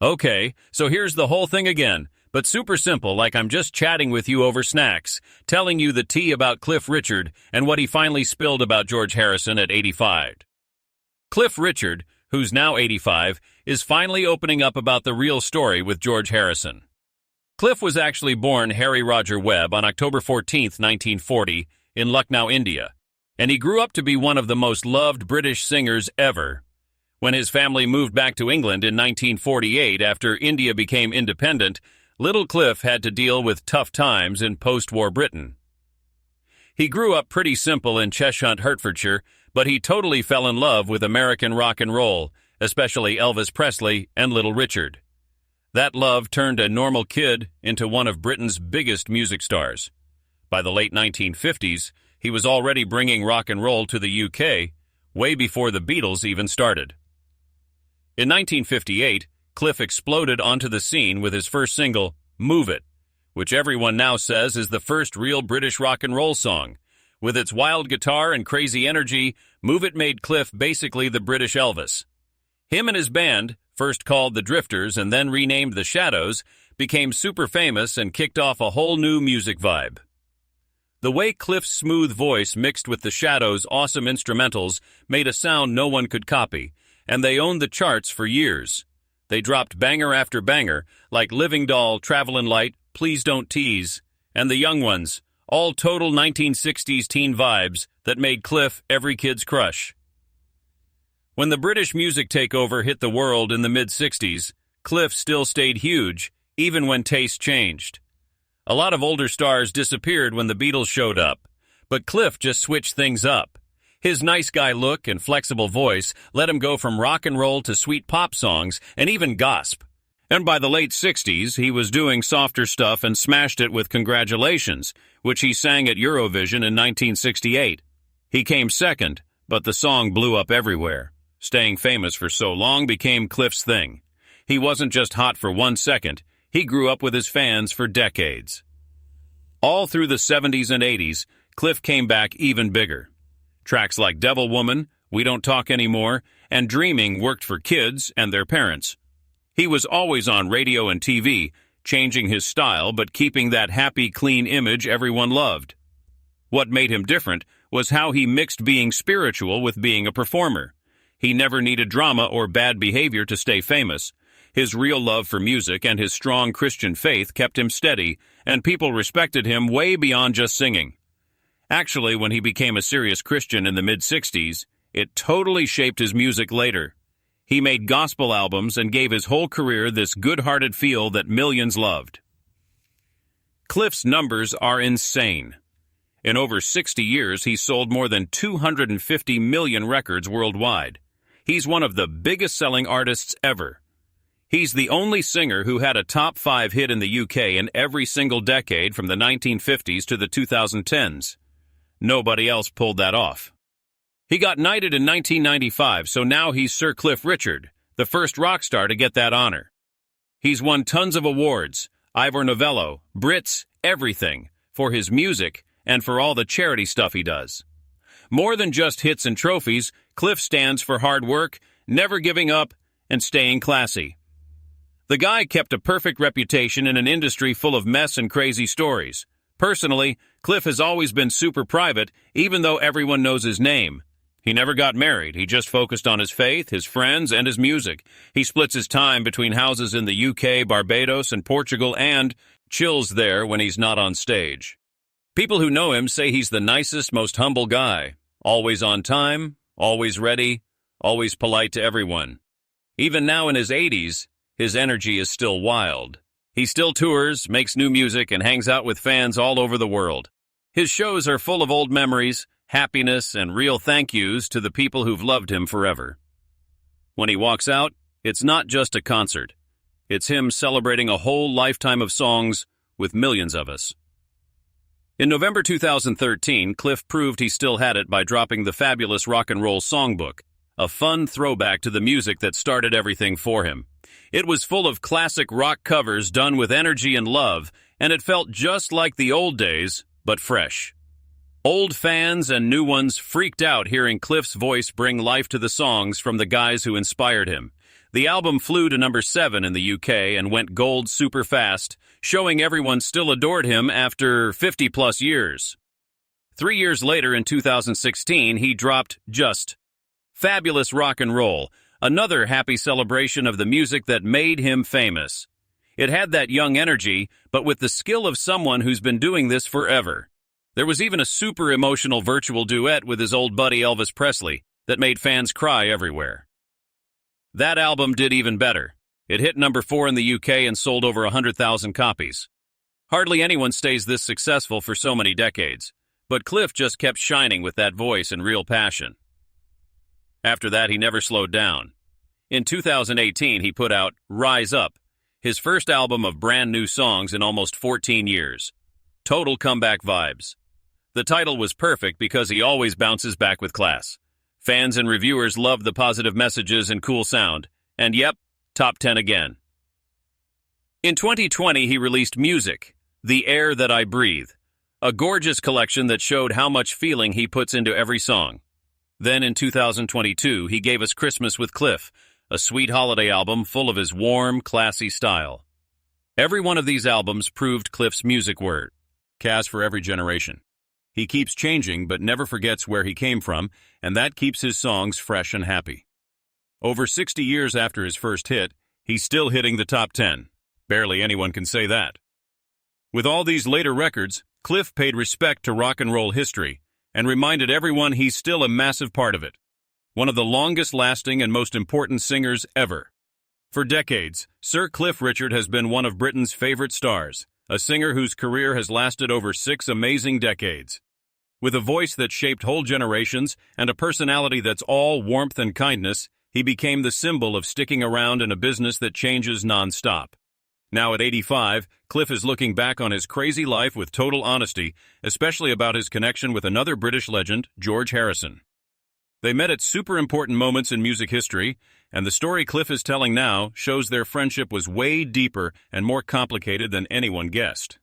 Okay, so here's the whole thing again, but super simple, like I'm just chatting with you over snacks, telling you the tea about Cliff Richard and what he finally spilled about George Harrison at 85. Cliff Richard, who's now 85, is finally opening up about the real story with George Harrison. Cliff was actually born Harry Roger Webb on October 14, 1940, in Lucknow, India, and he grew up to be one of the most loved British singers ever. When his family moved back to England in 1948 after India became independent, little Cliff had to deal with tough times in post-war Britain. He grew up pretty simple in Cheshunt, Hertfordshire, but he totally fell in love with American rock and roll, especially Elvis Presley and Little Richard. That love turned a normal kid into one of Britain's biggest music stars. By the late 1950s, he was already bringing rock and roll to the UK, way before the Beatles even started. In 1958, Cliff exploded onto the scene with his first single, Move It, which everyone now says is the first real British rock and roll song. With its wild guitar and crazy energy, Move It made Cliff basically the British Elvis. Him and his band, first called the Drifters and then renamed the Shadows, became super famous and kicked off a whole new music vibe. The way Cliff's smooth voice mixed with the Shadows' awesome instrumentals made a sound no one could copy, and they owned the charts for years. They dropped banger after banger, like Living Doll, Travelin' Light, Please Don't Tease, and The Young Ones, all total 1960s teen vibes that made Cliff every kid's crush. When the British music takeover hit the world in the mid-60s, Cliff still stayed huge, even when tastes changed. A lot of older stars disappeared when the Beatles showed up, but Cliff just switched things up. His nice guy look and flexible voice let him go from rock and roll to sweet pop songs and even gospel. And by the late 60s, he was doing softer stuff and smashed it with Congratulations, which he sang at Eurovision in 1968. He came second, but the song blew up everywhere. Staying famous for so long became Cliff's thing. He wasn't just hot for 1 second, he grew up with his fans for decades. All through the 70s and 80s, Cliff came back even bigger. Tracks like Devil Woman, We Don't Talk Anymore, and Dreaming worked for kids and their parents. He was always on radio and TV, changing his style but keeping that happy, clean image everyone loved. What made him different was how he mixed being spiritual with being a performer. He never needed drama or bad behavior to stay famous. His real love for music and his strong Christian faith kept him steady, and people respected him way beyond just singing. Actually, when he became a serious Christian in the mid-60s, it totally shaped his music later. He made gospel albums and gave his whole career this good-hearted feel that millions loved. Cliff's numbers are insane. In over 60 years, he's sold more than 250 million records worldwide. He's one of the biggest-selling artists ever. He's the only singer who had a top 5 hit in the UK in every single decade from the 1950s to the 2010s. Nobody else pulled that off. He got knighted in 1995, so now he's Sir Cliff Richard, the first rock star to get that honor. He's won tons of awards, Ivor Novello, Brits, everything, for his music and for all the charity stuff he does. More than just hits and trophies, Cliff stands for hard work, never giving up, and staying classy. The guy kept a perfect reputation in an industry full of mess and crazy stories. Personally, Cliff has always been super private, even though everyone knows his name. He never got married. He just focused on his faith, his friends, and his music. He splits his time between houses in the UK, Barbados, and Portugal, and chills there when he's not on stage. People who know him say he's the nicest, most humble guy. Always on time, always ready, always polite to everyone. Even now in his 80s, his energy is still wild. He still tours, makes new music, and hangs out with fans all over the world. His shows are full of old memories, happiness, and real thank yous to the people who've loved him forever. When he walks out, it's not just a concert. It's him celebrating a whole lifetime of songs with millions of us. In November 2013, Cliff proved he still had it by dropping the fabulous Rock and Roll Songbook, a fun throwback to the music that started everything for him. It was full of classic rock covers done with energy and love, and it felt just like the old days, but fresh. Old fans and new ones freaked out hearing Cliff's voice bring life to the songs from the guys who inspired him. The album flew to number 7 in the UK and went gold super fast, showing everyone still adored him after 50-plus years. 3 years later, in 2016, he dropped Just. Fabulous rock and roll, another happy celebration of the music that made him famous. It had that young energy, but with the skill of someone who's been doing this forever. There was even a super emotional virtual duet with his old buddy Elvis Presley that made fans cry everywhere. That album did even better. It hit number 4 in the UK and sold over 100,000 copies. Hardly anyone stays this successful for so many decades, but Cliff just kept shining with that voice and real passion. After that, he never slowed down. In 2018, he put out Rise Up, his first album of brand new songs in almost 14 years. Total comeback vibes. The title was perfect because he always bounces back with class. Fans and reviewers loved the positive messages and cool sound. And yep, top 10 again. In 2020, he released Music, The Air That I Breathe, a gorgeous collection that showed how much feeling he puts into every song. Then in 2022, he gave us Christmas with Cliff, a sweet holiday album full of his warm, classy style. Every one of these albums proved Cliff's music word. Cast for every generation. He keeps changing but never forgets where he came from, and that keeps his songs fresh and happy. Over 60 years after his first hit, he's still hitting the top 10. Barely anyone can say that. With all these later records, Cliff paid respect to rock and roll history and reminded everyone he's still a massive part of it. One of the longest-lasting and most important singers ever. For decades, Sir Cliff Richard has been one of Britain's favorite stars, a singer whose career has lasted over 6 amazing decades. With a voice that shaped whole generations and a personality that's all warmth and kindness, he became the symbol of sticking around in a business that changes non-stop. Now at 85, Cliff is looking back on his crazy life with total honesty, especially about his connection with another British legend, George Harrison. They met at super important moments in music history, and the story Cliff is telling now shows their friendship was way deeper and more complicated than anyone guessed.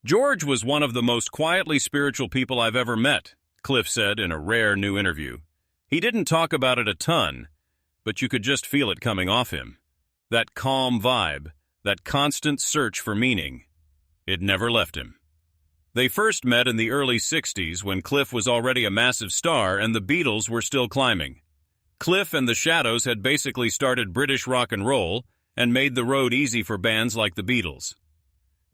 George was one of the most quietly spiritual people I've ever met, Cliff said in a rare new interview. He didn't talk about it a ton, but you could just feel it coming off him. That calm vibe, that constant search for meaning. It never left him. They first met in the early 60s when Cliff was already a massive star and the Beatles were still climbing. Cliff and the Shadows had basically started British rock and roll and made the road easy for bands like the Beatles.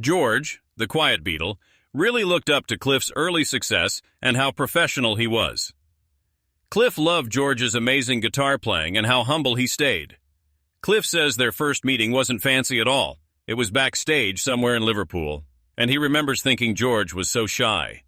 George, the Quiet Beatle, really looked up to Cliff's early success and how professional he was. Cliff loved George's amazing guitar playing and how humble he stayed. Cliff says their first meeting wasn't fancy at all. It was backstage somewhere in Liverpool, and he remembers thinking George was so shy.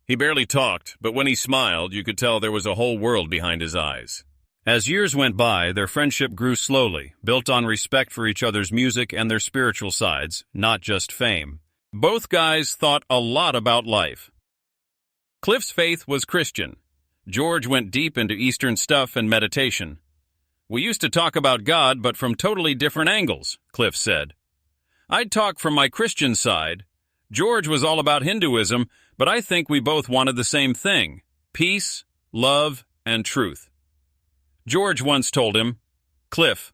He barely talked, but when he smiled, you could tell there was a whole world behind his eyes. As years went by, their friendship grew slowly, built on respect for each other's music and their spiritual sides, not just fame. Both guys thought a lot about life. Cliff's faith was Christian. George went deep into Eastern stuff and meditation. "We used to talk about God, but from totally different angles," Cliff said. "I'd talk from my Christian side. George was all about Hinduism, but I think we both wanted the same thing: peace, love, and truth." George once told him, "Cliff,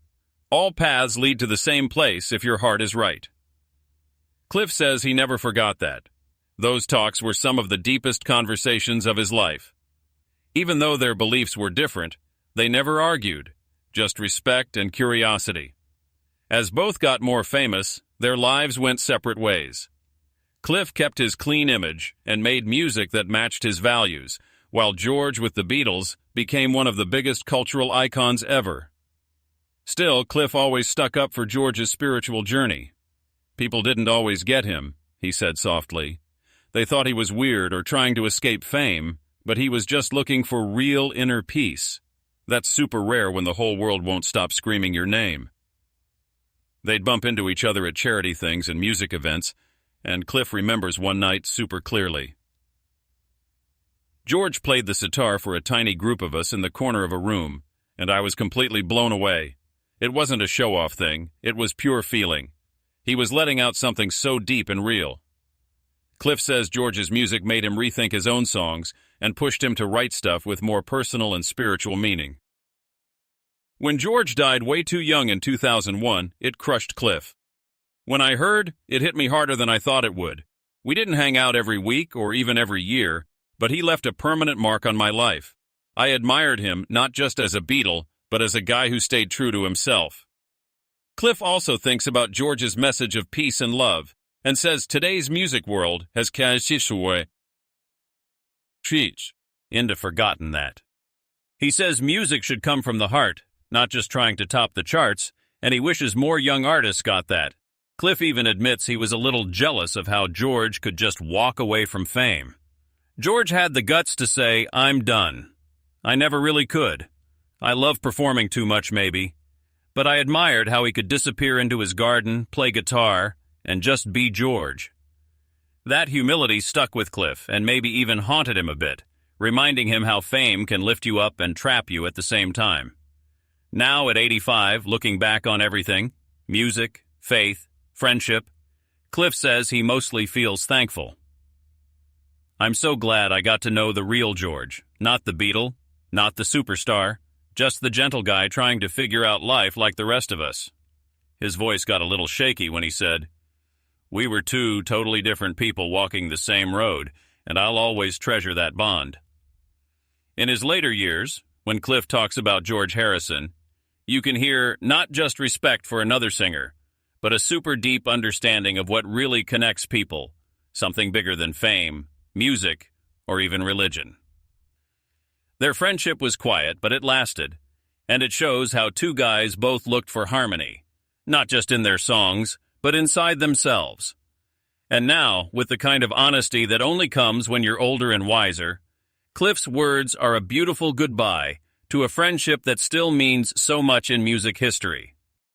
all paths lead to the same place if your heart is right." Cliff says he never forgot that. Those talks were some of the deepest conversations of his life. Even though their beliefs were different, they never argued, just respect and curiosity. As both got more famous, their lives went separate ways. Cliff kept his clean image and made music that matched his values, while George with the Beatles became one of the biggest cultural icons ever. Still, Cliff always stuck up for George's spiritual journey. "People didn't always get him," he said softly. "They thought he was weird or trying to escape fame, but he was just looking for real inner peace. That's super rare when the whole world won't stop screaming your name." They'd bump into each other at charity things and music events, and Cliff remembers one night super clearly. "George played the sitar for a tiny group of us in the corner of a room, and I was completely blown away. It wasn't a show-off thing, it was pure feeling. He was letting out something so deep and real." Cliff says George's music made him rethink his own songs and pushed him to write stuff with more personal and spiritual meaning. When George died way too young in 2001, it crushed Cliff. When I heard, it hit me harder than I thought it would. We didn't hang out every week or even every year, but he left a permanent mark on my life. I admired him not just as a Beatle, but as a guy who stayed true to himself. Cliff also thinks about George's message of peace and love, and says today's music world has into forgotten that. He says music should come from the heart, not just trying to top the charts, and he wishes more young artists got that. Cliff even admits he was a little jealous of how George could just walk away from fame. George had the guts to say, "I'm done." I never really could. I love performing too much, maybe. But I admired how he could disappear into his garden, play guitar, and just be George. That humility stuck with Cliff and maybe even haunted him a bit, reminding him how fame can lift you up and trap you at the same time. Now at 85, looking back on everything, music, faith, friendship, Cliff says he mostly feels thankful. I'm so glad I got to know the real George, not the Beatle, not the superstar, just the gentle guy trying to figure out life like the rest of us. His voice got a little shaky when he said, "We were two totally different people walking the same road, and I'll always treasure that bond." In his later years, when Cliff talks about George Harrison, you can hear not just respect for another singer, but a super deep understanding of what really connects people, something bigger than fame, music, or even religion. Their friendship was quiet, but it lasted, and it shows how two guys both looked for harmony, not just in their songs, but inside themselves. And now, with the kind of honesty that only comes when you're older and wiser, Cliff's words are a beautiful goodbye to a friendship that still means so much in music history.